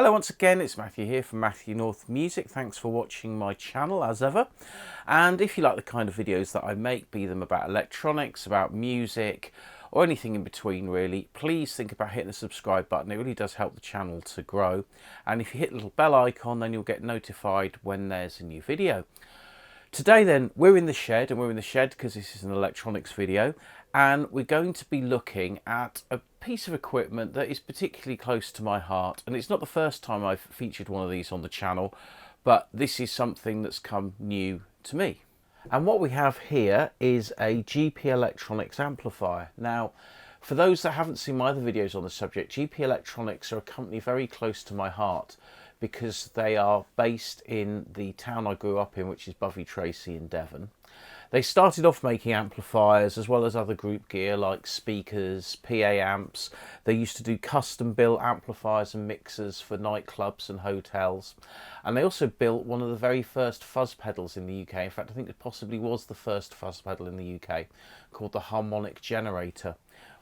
Hello once again, it's Matthew here from Matthew North Music. Thanks for watching my channel as ever. And if you like the kind of videos that I make, be them about electronics, about music, or anything in between really, please think about hitting the subscribe button. It really does help the channel to grow. And if you hit the little bell icon, then you'll get notified when there's a new video. Today then, we're in the shed, and we're in the shed because this is an electronics video, and we're going to be looking at a piece of equipment that is particularly close to my heart. And it's not the first time I've featured one of these on the channel, but this is something that's come new to me. And what we have here is a GP Electronics Amplifier. Now, for those that haven't seen my other videos on the subject, GP Electronics are a company very close to my heart because they are based in the town I grew up in, which is Bovey Tracy in Devon. They started off making amplifiers as well as other group gear like speakers, PA amps. They used to do custom built amplifiers and mixers for nightclubs and hotels. And they also built one of the very first fuzz pedals in the UK. In fact, I think it possibly was the first fuzz pedal in the UK, called the harmonic generator,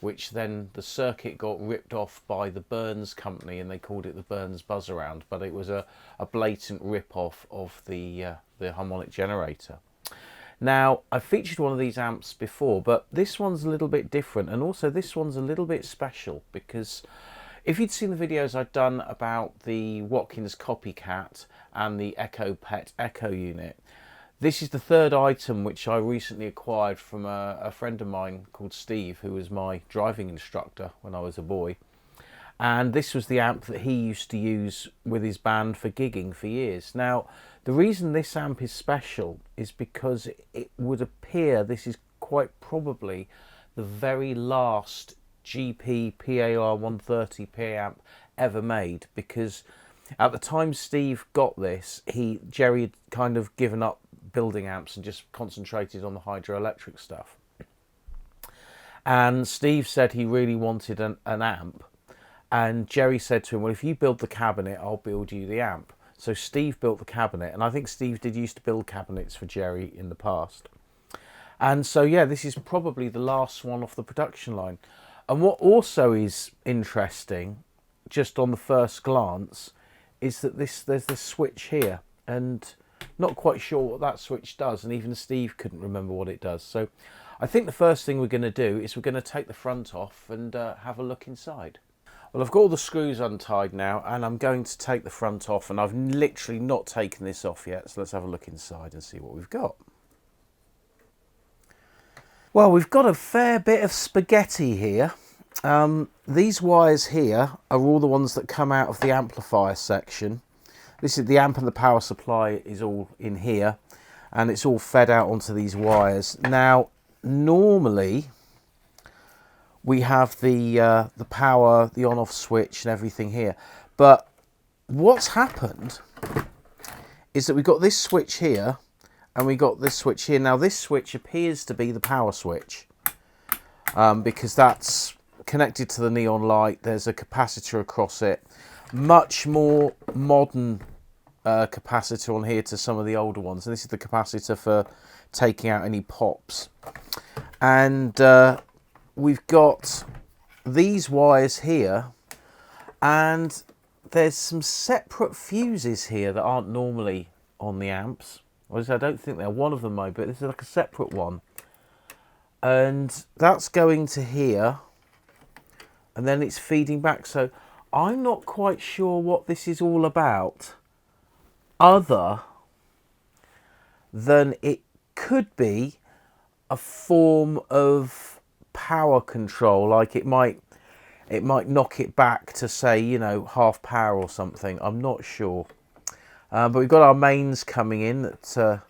which then the circuit got ripped off by the Burns company and they called it the Burns Buzz Around, but it was a blatant rip-off of the harmonic generator. Now, I've featured one of these amps before, but this one's a little bit different, and also this one's a little bit special because if you'd seen the videos I've done about the Watkins Copycat and the Echo Pet Echo unit, this is the third item which I recently acquired from a friend of mine called Steve, who was my driving instructor when I was a boy. And this was the amp that he used to use with his band for gigging for years. Now, the reason this amp is special is because it would appear this is quite probably the very last GP PAR 130 PA amp ever made, because at the time Steve got this, Jerry had kind of given up building amps and just concentrated on the hydroelectric stuff. And Steve said he really wanted an amp. And Jerry said to him, well, if you build the cabinet, I'll build you the amp. So Steve built the cabinet, and I think Steve did used to build cabinets for Jerry in the past. And so, yeah, this is probably the last one off the production line. And what also is interesting, just on the first glance, is that there's this switch here, and not quite sure what that switch does, and even Steve couldn't remember what it does. So I think the first thing we're going to do is we're going to take the front off and have a look inside. Well, I've got all the screws untied now, and I'm going to take the front off, and I've literally not taken this off yet, so let's have a look inside and see what we've got. Well, we've got a fair bit of spaghetti here. These wires here are all the ones that come out of the amplifier section. This is the amp, and the power supply is all in here, and it's all fed out onto these wires. Now, normally we have the power, the on-off switch and everything here. But what's happened is that we've got this switch here and we got this switch here. Now this switch appears to be the power switch because that's connected to the neon light. There's a capacitor across it. Much more modern capacitor on here to some of the older ones. And this is the capacitor for taking out any pops. And we've got these wires here, and there's some separate fuses here that aren't normally on the amps. I don't think they're one of them, but this is like a separate one. And that's going to here, and then it's feeding back. So I'm not quite sure what this is all about, other than it could be a form of power control, like it might knock it back to, say, you know, half power or something. I'm not sure, but we've got our mains coming in that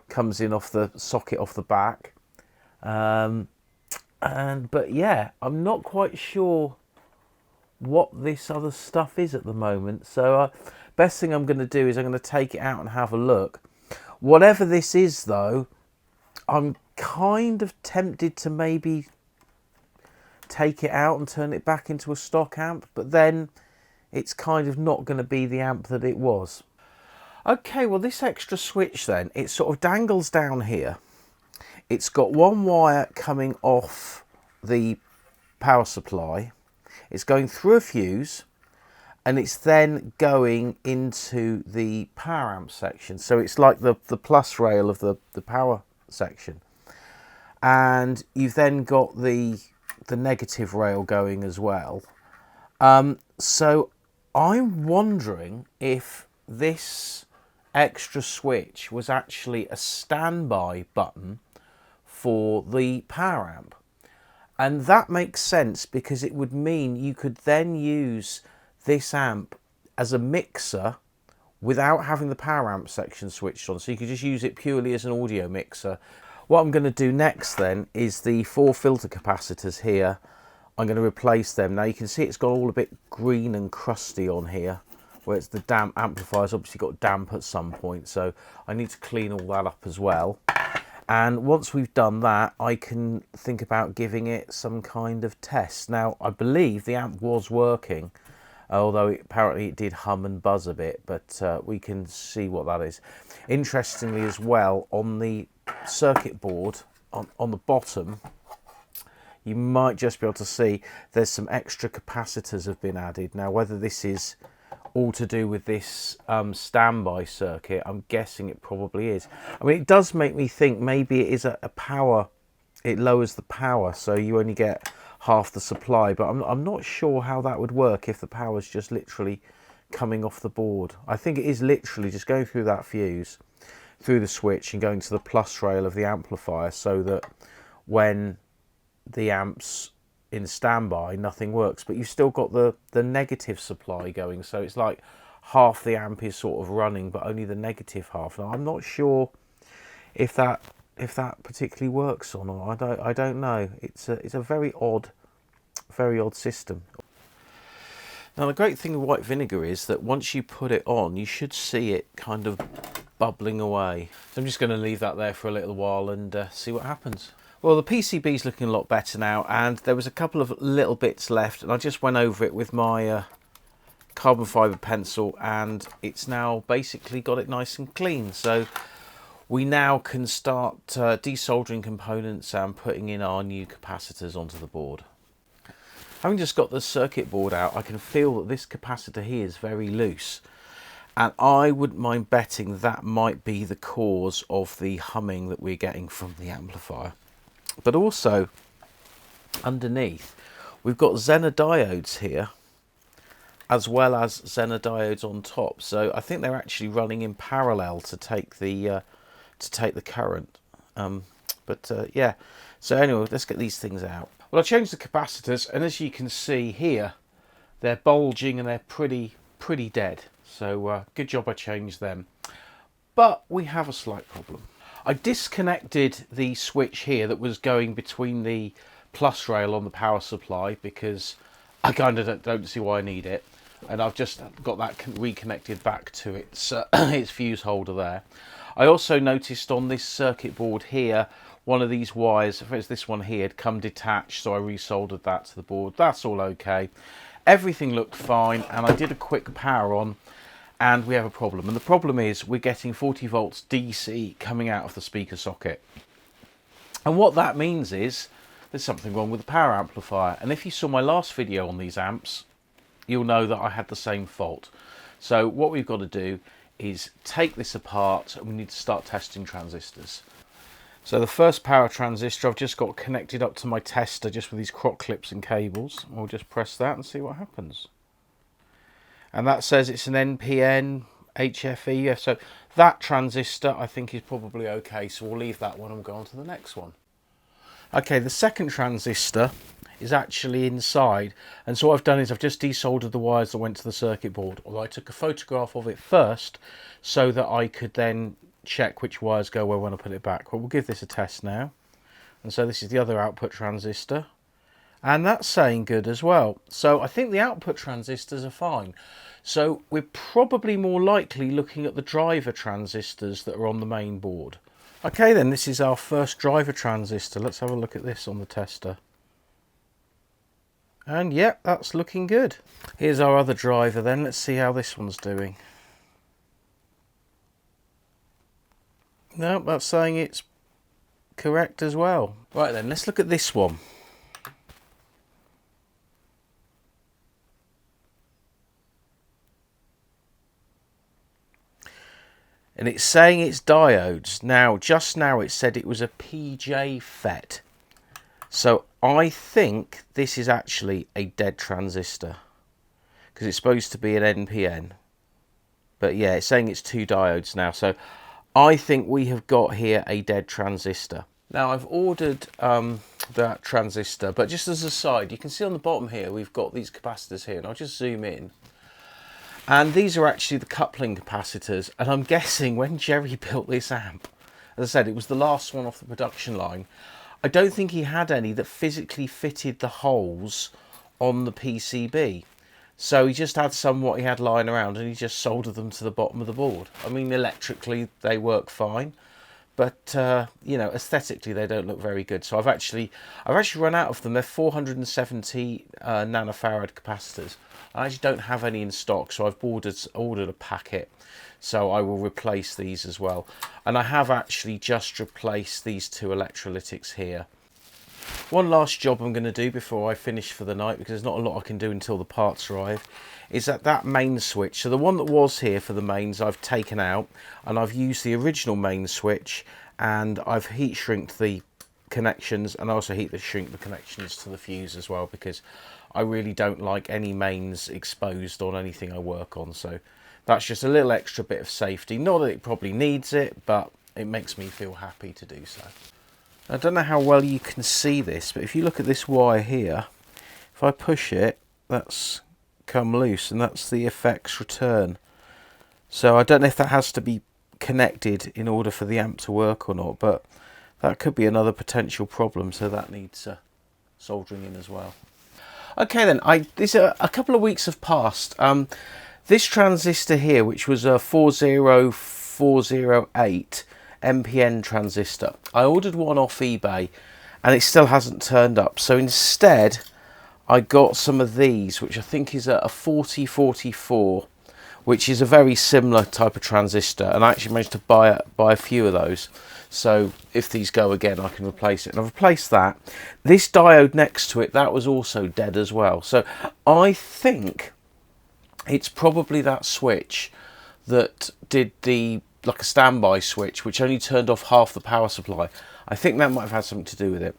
comes in off the socket off the back, but yeah, I'm not quite sure what this other stuff is at the moment. So best thing I'm going to do is I'm going to take it out and have a look. Whatever this is though, I'm kind of tempted to maybe take it out and turn it back into a stock amp, but then it's kind of not going to be the amp that it was. Okay, well, this extra switch then, it sort of dangles down here. It's got one wire coming off the power supply. It's going through a fuse, and it's then going into the power amp section. So it's like the plus rail of the power section. And you've then got the negative rail going as well. So I'm wondering if this extra switch was actually a standby button for the power amp. And that makes sense because it would mean you could then use this amp as a mixer without having the power amp section switched on. So you could just use it purely as an audio mixer. What I'm going to do next then is the 4 filter capacitors here. I'm going to replace them. Now you can see it's got all a bit green and crusty on here, where it's the damp amplifier's obviously got damp at some point, so I need to clean all that up as well. And once we've done that, I can think about giving it some kind of test. Now, I believe the amp was working, although apparently it did hum and buzz a bit, but we can see what that is. Interestingly as well, on the circuit board, on the bottom, you might just be able to see there's some extra capacitors have been added. Now, whether this is all to do with this standby circuit, I'm guessing it probably is. I mean, it does make me think maybe it is a power, it lowers the power, so you only get half the supply, but I'm not sure how that would work if the power's just literally coming off the board. I think it is literally just going through that fuse, through the switch and going to the plus rail of the amplifier, so that when the amp's in standby nothing works, but you've still got the negative supply going, so it's like half the amp is sort of running but only the negative half. Now I'm not sure if that particularly works or not. I don't know. It's a very odd system. Now the great thing with white vinegar is that once you put it on, you should see it kind of bubbling away. So I'm just going to leave that there for a little while and see what happens. Well, the PCB's looking a lot better now, and there was a couple of little bits left, and I just went over it with my carbon fibre pencil, and it's now basically got it nice and clean. So we now can start desoldering components and putting in our new capacitors onto the board. Having just got the circuit board out, I can feel that this capacitor here is very loose, and I wouldn't mind betting that might be the cause of the humming that we're getting from the amplifier. But also underneath we've got Zener diodes here, as well as Zener diodes on top. So I think they're actually running in parallel to take the current. Yeah. So anyway, let's get these things out. Well, I changed the capacitors, and as you can see here, they're bulging and they're pretty dead. So good job I changed them. But we have a slight problem. I disconnected the switch here that was going between the plus rail on the power supply because I kind of don't see why I need it, and I've just got that reconnected back to its its fuse holder there. I also noticed on this circuit board here, one of these wires, if it's this one here, had come detached, so I resoldered that to the board. That's all okay. Everything looked fine, and I did a quick power on, and we have a problem. And the problem is we're getting 40 volts DC coming out of the speaker socket. And what that means is there's something wrong with the power amplifier. And if you saw my last video on these amps, you'll know that I had the same fault. So what we've got to do is take this apart, and we need to start testing transistors. So the first power transistor I've just got connected up to my tester just with these croc clips and cables. We'll just press that and see what happens. And that says it's an NPN HFE. Yeah, so that transistor I think is probably okay, so we'll leave that one and we'll go on to the next one. Okay, the second transistor is actually inside, and so what I've done is I've just desoldered the wires that went to the circuit board, although I took a photograph of it first so that I could then check which wires go where when I put it back. Well, we'll give this a test now. And so this is the other output transistor, and that's saying good as well. So I think the output transistors are fine. So we're probably more likely looking at the driver transistors that are on the main board. Okay then, this is our first driver transistor. Let's have a look at this on the tester. And yep, that's looking good. Here's our other driver then. Let's see how this one's doing. No, that's saying it's correct as well. Right then, let's look at this one. and it's saying it's diodes. Now, just now it said it was a PJ FET. So I think this is actually a dead transistor, because it's supposed to be an NPN. But yeah, it's saying it's 2 diodes now. So I think we have got here a dead transistor. Now I've ordered that transistor, but just as a side, you can see on the bottom here, we've got these capacitors here, and I'll just zoom in. And these are actually the coupling capacitors. And I'm guessing when Jerry built this amp, as I said, it was the last one off the production line. I don't think he had any that physically fitted the holes on the PCB. So he just had some what he had lying around, and he just soldered them to the bottom of the board. I mean, electrically they work fine, but you know, aesthetically they don't look very good. So I've actually run out of them. They're 470 nanofarad capacitors. I actually don't have any in stock, so I've ordered a packet. So I will replace these as well. And I have actually just replaced these 2 electrolytics here. One last job I'm going to do before I finish for the night, because there's not a lot I can do until the parts arrive, is that main switch. So the one that was here for the mains I've taken out, and I've used the original main switch, and I've heat shrinked the connections, and I also shrink the connections to the fuse as well, because I really don't like any mains exposed on anything I work on. So that's just a little extra bit of safety. Not that it probably needs it, but it makes me feel happy to do so. I don't know how well you can see this, but if you look at this wire here, if I push it, that's come loose, and that's the effects return. So I don't know if that has to be connected in order for the amp to work or not, but that could be another potential problem, so that needs soldering in as well. Okay then, a couple of weeks have passed. This transistor here, which was a 40408 NPN transistor, I ordered one off eBay and it still hasn't turned up. So instead I got some of these, which I think is a 4044, which is a very similar type of transistor, and I actually managed to buy a few of those. So if these go again, I can replace it. And I've replaced that. This diode next to it, that was also dead as well. So I think it's probably that switch that did like a standby switch, which only turned off half the power supply. I think that might have had something to do with it.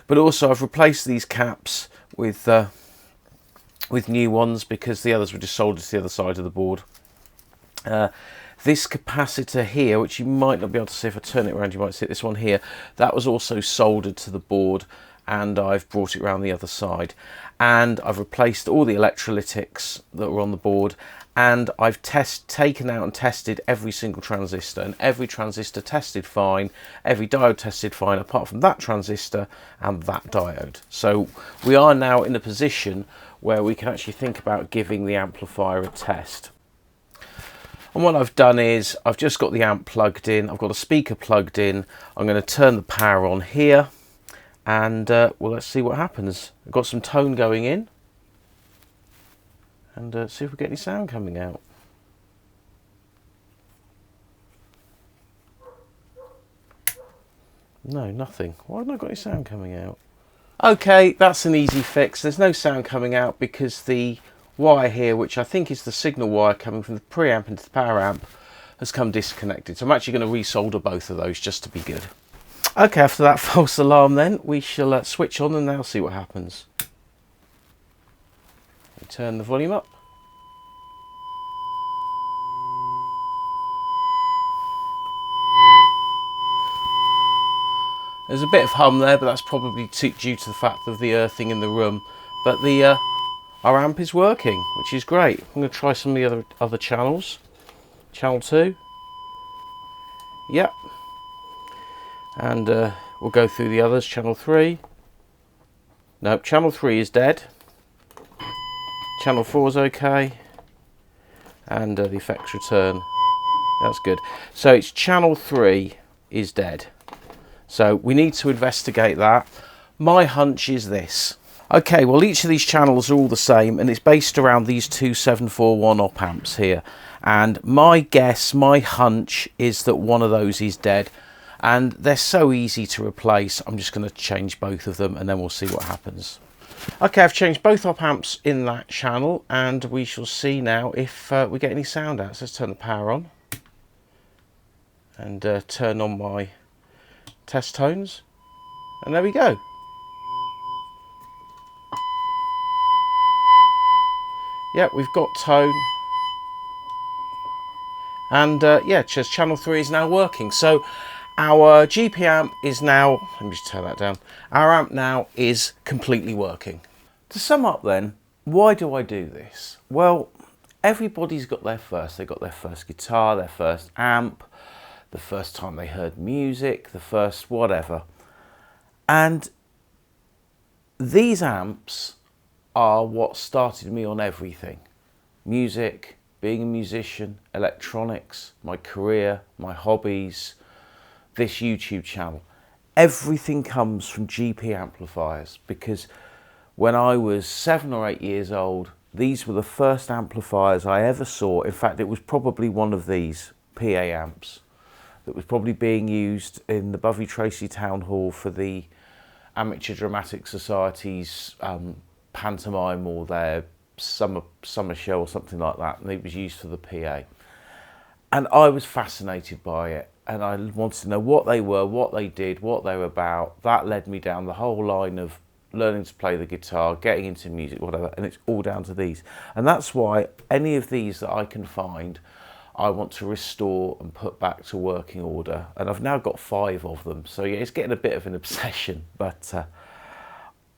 But also I've replaced these caps with new ones, because the others were just soldered to the other side of the board. This capacitor here, which you might not be able to see if I turn it around, you might see this one here, that was also soldered to the board, and I've brought it around the other side. And I've replaced all the electrolytics that were on the board, and I've taken out and tested every single transistor, and every transistor tested fine, every diode tested fine, apart from that transistor and that diode. So we are now in a position where we can actually think about giving the amplifier a test. And what I've done is I've just got the amp plugged in, I've got a speaker plugged in, I'm going to turn the power on here, and well, let's see what happens. I've got some tone going in, and see if we get any sound coming out. No, nothing. Why haven't I got any sound coming out? Okay, that's an easy fix. There's no sound coming out because the wire here, which I think is the signal wire coming from the preamp into the power amp, has come disconnected. So I'm actually going to resolder both of those just to be good. Okay, after that false alarm then, we shall switch on and now see what happens. Turn the volume up. There's a bit of hum there, but that's probably due to the fact of the earthing in the room. But our amp is working, which is great. I'm going to try some of the other channels. Channel 2. Yep. And we'll go through the others. Channel 3. Nope, channel 3 is dead. Channel 4 is okay. And the effects return. That's good. So it's channel 3 is dead. So we need to investigate that. My hunch is this. Okay, well, each of these channels are all the same, and it's based around these two 741 op amps here. And my guess, my hunch, is that one of those is dead. And they're so easy to replace. I'm just going to change both of them, and then we'll see what happens. Okay, I've changed both op amps in that channel, and we shall see now if we get any sound out. So let's turn the power on. and turn on my test tones, and there we go. Yeah, we've got tone, and yeah, just channel 3 is now working. So our GP amp is now, let me just turn that down, our amp now is completely working. To sum up then, why do I do this? Well, everybody's got their first. They got their first guitar, their first amp, the first time they heard music, the first whatever. And these amps are what started me on everything. Music, being a musician, electronics, my career, my hobbies, this YouTube channel. Everything comes from GP amplifiers, because when I was 7 or 8 years old, these were the first amplifiers I ever saw. In fact, it was probably one of these PA amps that was probably being used in the Bovey Tracy Town Hall for the Amateur Dramatic Society's pantomime or their summer show or something like that, and it was used for the PA. And I was fascinated by it, and I wanted to know what they were, what they did, what they were about. That led me down the whole line of learning to play the guitar, getting into music, whatever, and it's all down to these. And that's why any of these that I can find, I want to restore and put back to working order. And I've now got 5 of them, so yeah, it's getting a bit of an obsession, but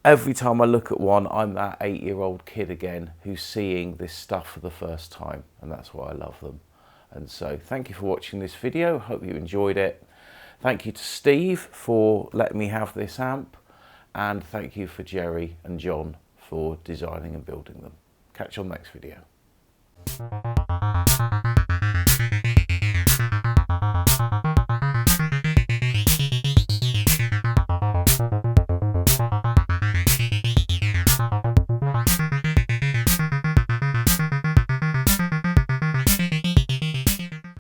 every time I look at one, I'm that 8-year-old kid again who's seeing this stuff for the first time, and that's why I love them. And so thank you for watching this video. Hope you enjoyed it. Thank you to Steve for letting me have this amp, and thank you for Jerry and John for designing and building them. Catch you on the next video.